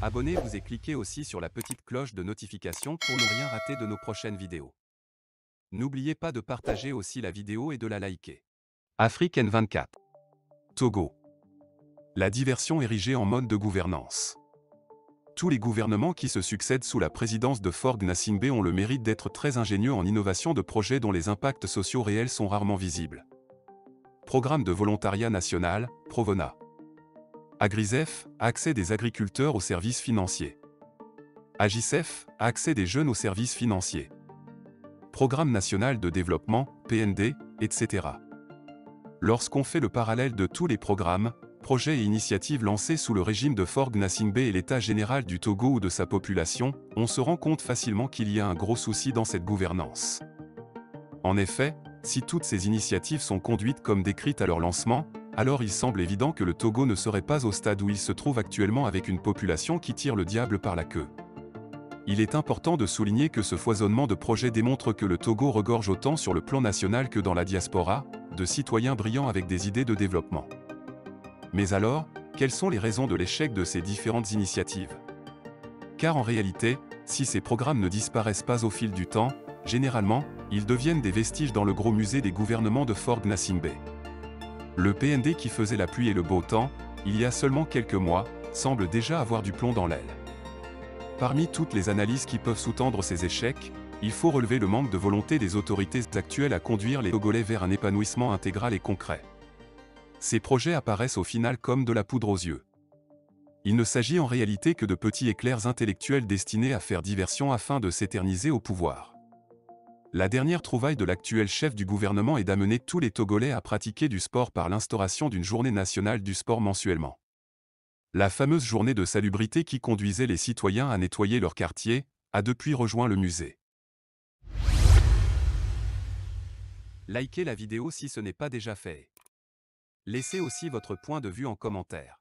Abonnez-vous et cliquez aussi sur la petite cloche de notification pour ne rien rater de nos prochaines vidéos. N'oubliez pas de partager aussi la vidéo et de la liker. Afrique N24. Togo. La diversion érigée en mode de gouvernance. Tous les gouvernements qui se succèdent sous la présidence de Faure Gnassingbé ont le mérite d'être très ingénieux en innovation de projets dont les impacts sociaux réels sont rarement visibles. Programme de volontariat national, Provona. Agrisef, accès des agriculteurs aux services financiers. Agisef, accès des jeunes aux services financiers. Programme national de développement, PND, etc. Lorsqu'on fait le parallèle de tous les programmes, projets et initiatives lancés sous le régime de Faure Gnassingbé et l'état général du Togo ou de sa population, on se rend compte facilement qu'il y a un gros souci dans cette gouvernance. En effet, si toutes ces initiatives sont conduites comme décrites à leur lancement, alors il semble évident que le Togo ne serait pas au stade où il se trouve actuellement avec une population qui tire le diable par la queue. Il est important de souligner que ce foisonnement de projets démontre que le Togo regorge autant sur le plan national que dans la diaspora, de citoyens brillants avec des idées de développement. Mais alors, quelles sont les raisons de l'échec de ces différentes initiatives? Car en réalité, si ces programmes ne disparaissent pas au fil du temps, généralement, ils deviennent des vestiges dans le gros musée des gouvernements de Faure Gnassingbé. Le PND qui faisait la pluie et le beau temps, il y a seulement quelques mois, semble déjà avoir du plomb dans l'aile. Parmi toutes les analyses qui peuvent sous-tendre ces échecs, il faut relever le manque de volonté des autorités actuelles à conduire les Togolais vers un épanouissement intégral et concret. Ces projets apparaissent au final comme de la poudre aux yeux. Il ne s'agit en réalité que de petits éclairs intellectuels destinés à faire diversion afin de s'éterniser au pouvoir. La dernière trouvaille de l'actuel chef du gouvernement est d'amener tous les Togolais à pratiquer du sport par l'instauration d'une journée nationale du sport mensuellement. La fameuse journée de salubrité qui conduisait les citoyens à nettoyer leur quartier, a depuis rejoint le musée. Likez la vidéo si ce n'est pas déjà fait. Laissez aussi votre point de vue en commentaire.